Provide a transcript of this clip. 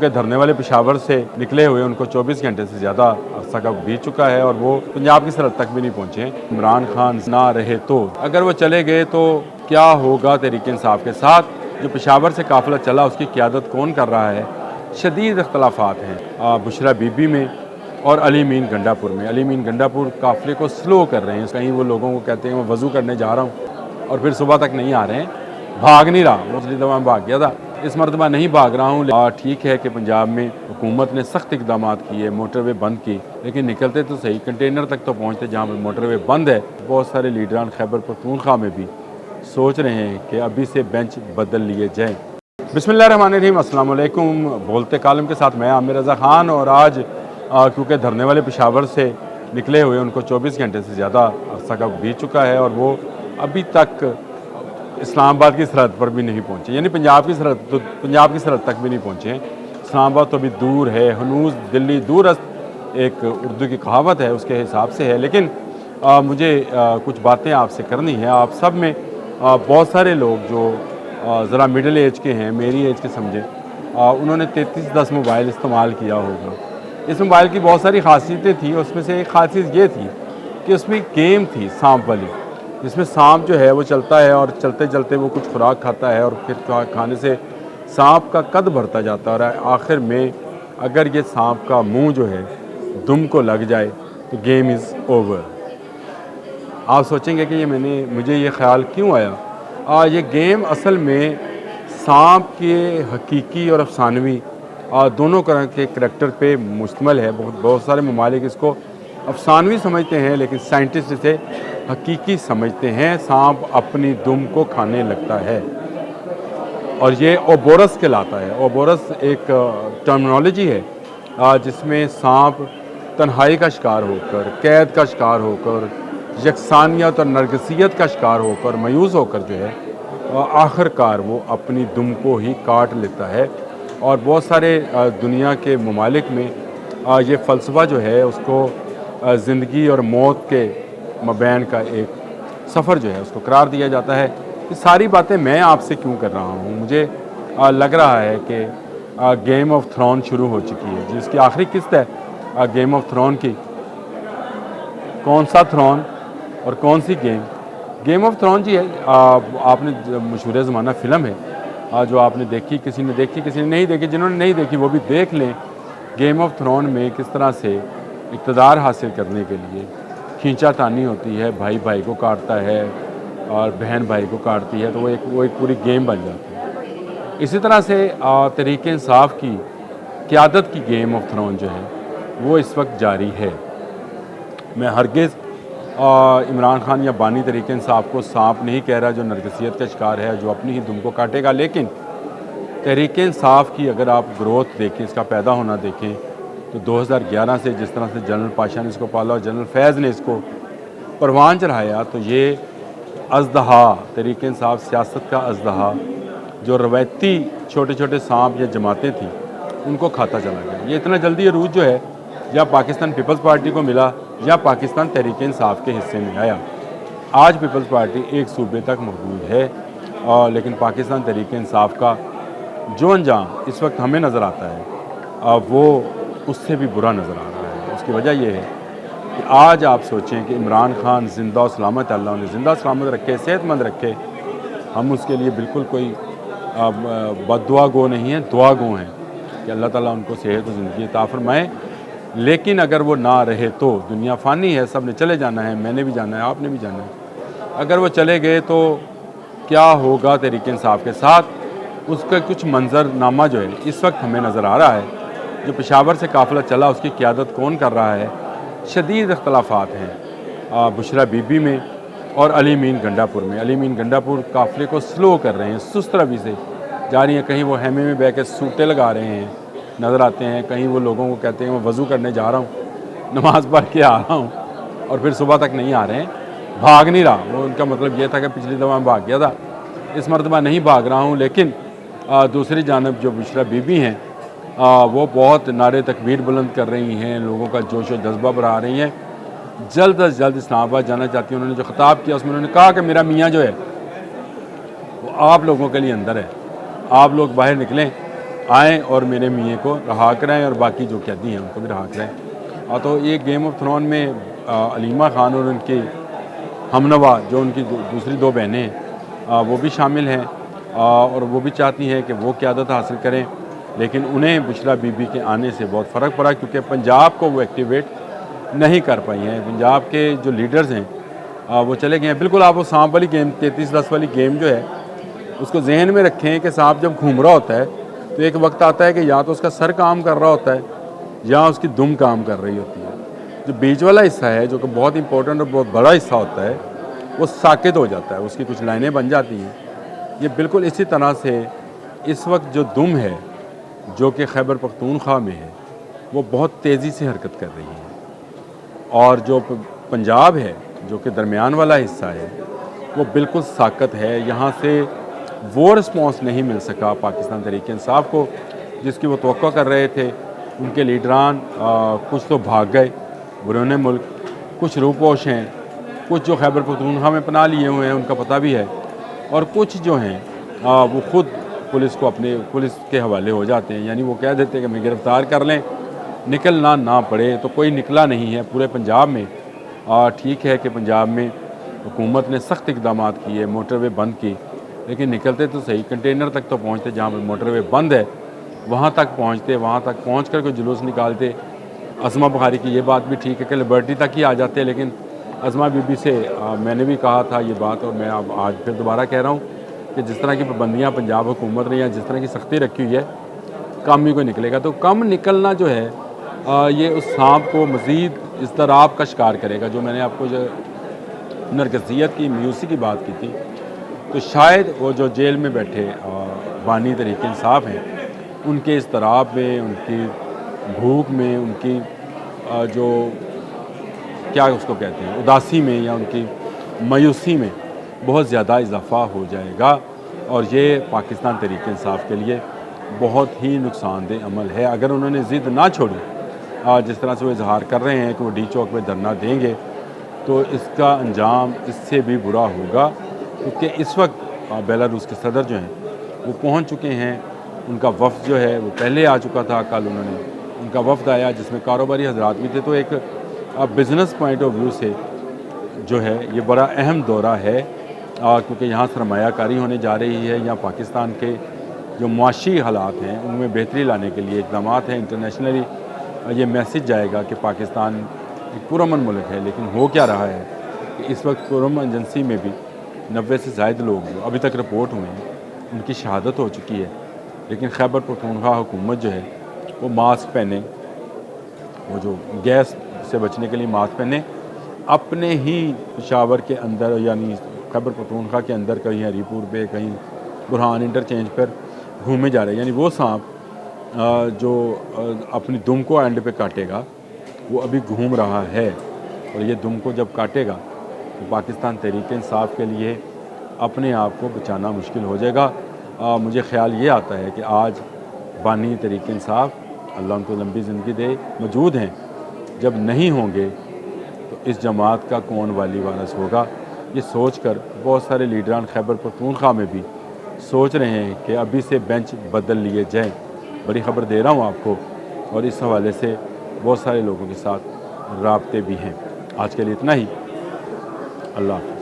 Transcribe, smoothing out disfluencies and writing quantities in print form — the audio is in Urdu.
کہ دھرنے والے پشاور سے نکلے ہوئے ان کو 24 گھنٹے سے زیادہ عرصہ کا بیت چکا ہے اور وہ پنجاب کی سرحد تک بھی نہیں پہنچے ہیں۔ عمران خان نہ رہے تو اگر وہ چلے گئے تو کیا ہوگا تحریک انصاف کے ساتھ؟ جو پشاور سے قافلہ چلا اس کی قیادت کون کر رہا ہے؟ شدید اختلافات ہیں بشرا بی بی میں اور علی مین گنڈا پور میں۔ علی مین گنڈا پور قافلے کو سلو کر رہے ہیں، کہیں وہ لوگوں کو کہتے ہیں میں وضو کرنے جا رہا ہوں اور پھر صبح تک نہیں آ رہے ہیں، بھاگ نہیں رہا، پچھلی دفعہ بھاگ گیا تھا، اس مرتبہ نہیں بھاگ رہا ہوں۔ ٹھیک ہے کہ پنجاب میں حکومت نے سخت اقدامات کیے، موٹر وے بند کی، لیکن نکلتے تو صحیح کنٹینر تک تو پہنچتے جہاں پر موٹر وے بند ہے۔ بہت سارے لیڈران خیبر پختونخوا میں بھی سوچ رہے ہیں کہ ابھی سے بینچ بدل لیے جائیں۔ بسم اللہ الرحمن الرحیم، السلام علیکم۔ بولتے کالم کے ساتھ میں عامر رضا خان، اور آج کیونکہ دھرنے والے پشاور سے نکلے ہوئے ان کو 24 گھنٹے سے زیادہ عرصہ کا بیت چکا ہے اور وہ ابھی تک اسلام آباد کی سرحد پر بھی نہیں پہنچے، یعنی پنجاب کی سرحد تک بھی نہیں پہنچے ہیں۔ اسلام آباد تو ابھی دور ہے، ہنوز دلی دور است، ایک اردو کی کہاوت ہے، اس کے حساب سے ہے، لیکن مجھے کچھ باتیں آپ سے کرنی ہیں۔ آپ سب میں بہت سارے لوگ جو ذرا مڈل ایج کے ہیں، میری ایج کے سمجھیں، انہوں نے 3310 موبائل استعمال کیا ہوگا۔ اس موبائل کی بہت ساری خاصیتیں تھیں، اس میں سے ایک خاصیت یہ تھی کہ اس میں گیم تھی سانپ والی، جس میں سانپ جو ہے وہ چلتا ہے اور چلتے چلتے وہ کچھ خوراک کھاتا ہے اور پھر کھانے سے سانپ کا قد بڑھتا جاتا ہے، اور آخر میں اگر یہ سانپ کا منہ جو ہے دم کو لگ جائے تو گیم از اوور۔ آپ سوچیں گے کہ مجھے یہ خیال کیوں آیا؟ یہ گیم اصل میں سانپ کے حقیقی اور افسانوی دونوں طرح کے کریکٹر پہ مشتمل ہے۔ بہت سارے ممالک اس کو افسانوی سمجھتے ہیں، لیکن سائنٹسٹ اسے حقیقی سمجھتے ہیں۔ سانپ اپنی دم کو کھانے لگتا ہے اور یہ اوبورس کہلاتا ہے۔ اوبورس ایک ٹرمنالوجی ہے جس میں سانپ تنہائی کا شکار ہو کر، قید کا شکار ہو کر، یکسانیت اور نرگسیت کا شکار ہو کر، مایوس ہو کر جو ہے آخر کار وہ اپنی دم کو ہی کاٹ لیتا ہے۔ اور بہت سارے دنیا کے ممالک میں یہ فلسفہ جو ہے اس کو زندگی اور موت کے مابین کا ایک سفر جو ہے اس کو قرار دیا جاتا ہے۔ یہ ساری باتیں میں آپ سے کیوں کر رہا ہوں؟ مجھے لگ رہا ہے کہ گیم آف تھرون شروع ہو چکی ہے، جس کی آخری قسط ہے گیم آف تھرون کی۔ کون سا تھرون اور کون سی گیم آف تھرون جی ہے، آپ نے مشہور زمانہ فلم ہے جو آپ نے دیکھی، کسی نے دیکھی کسی نے نہیں دیکھی، جنہوں نے نہیں دیکھی وہ بھی دیکھ لیں۔ گیم آف تھرون میں کس طرح سے اقتدار حاصل کرنے کے لیے کھینچا تانی ہوتی ہے، بھائی بھائی کو کاٹتا ہے اور بہن بھائی کو کاٹتی ہے، تو وہ ایک پوری گیم بن جاتی ہے۔ اسی طرح سے تحریک انصاف کی قیادت کی گیم آف تھرون جو ہے وہ اس وقت جاری ہے۔ میں ہرگز عمران خان یا بانی تحریک انصاف کو سانپ نہیں کہہ رہا جو نرگسیت کا شکار ہے، جو اپنی ہی دم کو کاٹے گا، لیکن تحریک انصاف کی اگر آپ گروتھ دیکھیں، اس کا پیدا ہونا دیکھیں، تو 2011 سے جس طرح سے جنرل پاشا نے اس کو پالا اور جنرل فیض نے اس کو پروان چڑھایا، تو یہ اژدہا، تحریک انصاف سیاست کا اژدہا جو روایتی چھوٹے چھوٹے سانپ یا جماعتیں تھیں ان کو کھاتا چلا گیا۔ یہ اتنا جلدی عروج جو ہے یا پاکستان پیپلز پارٹی کو ملا یا پاکستان تحریک انصاف کے حصے میں آیا۔ آج پیپلز پارٹی ایک صوبے تک محدود ہے، لیکن پاکستان تحریک انصاف کا جو انجام اس وقت ہمیں نظر آتا ہے وہ اس سے بھی برا نظر آ رہا ہے۔ اس کی وجہ یہ ہے کہ آج آپ سوچیں کہ عمران خان زندہ و سلامت، اللہ انہیں زندہ سلامت رکھے، صحت مند رکھے، ہم اس کے لیے بالکل کوئی بد دعا گو نہیں ہیں، دعا گو ہیں کہ اللہ تعالیٰ ان کو صحت و زندگی عطا فرمائے۔ لیکن اگر وہ نہ رہے تو دنیا فانی ہے، سب نے چلے جانا ہے، میں نے بھی جانا ہے، آپ نے بھی جانا ہے۔ اگر وہ چلے گئے تو کیا ہوگا تحریک انصاف کے ساتھ؟ اس کا کچھ منظر نامہ جو ہے اس وقت ہمیں نظر آ رہا ہے۔ جو پشاور سے قافلہ چلا اس کی قیادت کون کر رہا ہے؟ شدید اختلافات ہیں بشرا بی بی میں اور علی مین گنڈا پور میں۔ علی مین گنڈا پور قافلے کو سلو کر رہے ہیں، سست روی سے جا رہی ہیں، کہیں وہ ہیمے میں بیٹھ کے سوٹے لگا رہے ہیں نظر آتے ہیں، کہیں وہ لوگوں کو کہتے ہیں میں وضو کرنے جا رہا ہوں، نماز پڑھ کے آ رہا ہوں اور پھر صبح تک نہیں آ رہے ہیں، بھاگ نہیں رہا۔ وہ ان کا مطلب یہ تھا کہ پچھلی دفعہ بھاگ گیا تھا، اس مرتبہ نہیں بھاگ رہا ہوں۔ لیکن دوسری جانب جو بشرا بی بی ہیں وہ بہت نعرے تکبیر بلند کر رہی ہیں، لوگوں کا جوش و جذبہ بڑھا رہی ہیں، جلد از جلد اسلام آباد جانا چاہتی ہیں۔ انہوں نے جو خطاب کیا اس میں انہوں نے کہا کہ میرا میاں جو ہے وہ آپ لوگوں کے لیے اندر ہے، آپ لوگ باہر نکلیں آئیں اور میرے میاں کو رہا کرائیں اور باقی جو قیدی ہیں ان کو بھی رہا کرائیں۔ تو یہ گیم آف تھرون میں علیمہ خان اور ان کی ہمنوا جو ان کی دوسری دو بہنیں ہیں وہ بھی شامل ہیں، اور وہ بھی چاہتی ہیں کہ وہ قیادت حاصل کریں، لیکن انہیں بشریٰ بی بی کے آنے سے بہت فرق پڑا، کیونکہ پنجاب کو وہ ایکٹیویٹ نہیں کر پائی ہیں۔ پنجاب کے جو لیڈرز ہیں وہ چلے گئے ہیں۔ بالکل آپ وہ سانپ والی گیم 33-10 والی گیم جو ہے اس کو ذہن میں رکھیں کہ سانپ جب گھوم رہا ہوتا ہے تو ایک وقت آتا ہے کہ یا تو اس کا سر کام کر رہا ہوتا ہے یا اس کی دم کام کر رہی ہوتی ہے۔ جو بیچ والا حصہ ہے جو کہ بہت امپورٹنٹ اور بہت بڑا حصہ ہوتا ہے وہ ساکت ہو جاتا ہے، اس کی کچھ لائنیں بن جاتی ہیں۔ یہ بالکل اسی طرح سے اس وقت جو دم ہے جو کہ خیبر پختونخوا میں ہے وہ بہت تیزی سے حرکت کر رہی ہے، اور جو پنجاب ہے جو کہ درمیان والا حصہ ہے وہ بالکل ساکت ہے۔ یہاں سے وہ رسپانس نہیں مل سکا پاکستان تحریک انصاف کو جس کی وہ توقع کر رہے تھے۔ ان کے لیڈران کچھ تو بھاگ گئے بیرون ملک، کچھ روپوش ہیں، کچھ جو خیبر پختونخوا میں پناہ لیے ہوئے ہیں ان کا پتہ بھی ہے، اور کچھ جو ہیں وہ خود پولیس کے حوالے ہو جاتے ہیں، یعنی وہ کہہ دیتے ہیں کہ ہمیں گرفتار کر لیں، نکلنا نہ پڑے۔ تو کوئی نکلا نہیں ہے پورے پنجاب میں۔ ٹھیک ہے کہ پنجاب میں حکومت نے سخت اقدامات کیے، موٹر وے بند کی، لیکن نکلتے تو صحیح، کنٹینر تک تو پہنچتے، جہاں پر موٹر وے بند ہے وہاں تک پہنچتے، وہاں تک پہنچ کر کوئی جلوس نکالتے۔ اسما بخاری کی یہ بات بھی ٹھیک ہے کہ لبرٹی تک ہی آ جاتے، لیکن اسما بی بی سے میں نے بھی کہا تھا یہ بات، اور میں اب آج پھر دوبارہ کہہ رہا ہوں کہ جس طرح کی پابندیاں پنجاب حکومت نے یا جس طرح کی سختی رکھی ہوئی ہے کم ہی کوئی نکلے گا۔ تو کم نکلنا جو ہے یہ اس سانپ کو مزید اضطراب کا شکار کرے گا۔ جو میں نے آپ کو جو نرگسیت کی میوسی کی بات کی تھی، تو شاید وہ جو جیل میں بیٹھے بانی تحریک انصاف ہیں ان کے اضطراب میں، ان کی بھوک میں، ان کی جو کیا اس کو کہتے ہیں اداسی میں یا ان کی مایوسی میں بہت زیادہ اضافہ ہو جائے گا، اور یہ پاکستان تحریک انصاف کے لیے بہت ہی نقصان دہ عمل ہے۔ اگر انہوں نے ضد نہ چھوڑی جس طرح سے وہ اظہار کر رہے ہیں کہ وہ ڈی چوک پہ دھرنا دیں گے، تو اس کا انجام اس سے بھی برا ہوگا، کیونکہ اس وقت بیلاروس کے صدر جو ہیں وہ پہنچ چکے ہیں۔ ان کا وفد جو ہے وہ پہلے آ چکا تھا، کل ان کا وفد آیا جس میں کاروباری حضرات بھی تھے۔ تو ایک بزنس پوائنٹ آف ویو سے جو ہے یہ بڑا اہم دورہ ہے، کیونکہ یہاں سرمایہ کاری ہونے جا رہی ہے، یہاں پاکستان کے جو معاشی حالات ہیں ان میں بہتری لانے کے لیے اقدامات ہیں۔ انٹرنیشنلی یہ میسج جائے گا کہ پاکستان ایک پرامن ملک ہے، لیکن ہو کیا رہا ہے کہ اس وقت پرامن ایجنسی میں بھی 90 سے زائد لوگ جو ابھی تک رپورٹ ہوئے ہیں ان کی شہادت ہو چکی ہے، لیکن خیبر پختونخوا حکومت جو ہے وہ ماسک پہنے، وہ جو گیس سے بچنے کے لیے ماسک پہنے، اپنے ہی پشاور کے اندر یعنی خیبر پختونخوا کے اندر کہیں ہری پور پہ، کہیں برہان انٹرچینج پر گھومے جا رہے ہیں۔ یعنی وہ سانپ جو اپنی دم کو اینڈ پہ کاٹے گا وہ ابھی گھوم رہا ہے، اور یہ دم کو جب کاٹے گا تو پاکستان تحریک انصاف کے لیے اپنے آپ کو بچانا مشکل ہو جائے گا۔ مجھے خیال یہ آتا ہے کہ آج بانی تحریک انصاف، اللہ ان کو لمبی زندگی دے، موجود ہیں، جب نہیں ہوں گے تو اس جماعت کا کون والی وارث ہوگا۔ یہ سوچ کر بہت سارے لیڈران خیبر پختونخوا میں بھی سوچ رہے ہیں کہ ابھی سے بینچ بدل لیے جائیں۔ بڑی خبر دے رہا ہوں آپ کو، اور اس حوالے سے بہت سارے لوگوں کے ساتھ رابطے بھی ہیں۔ آج کے لیے اتنا ہی، اللہ حافظ۔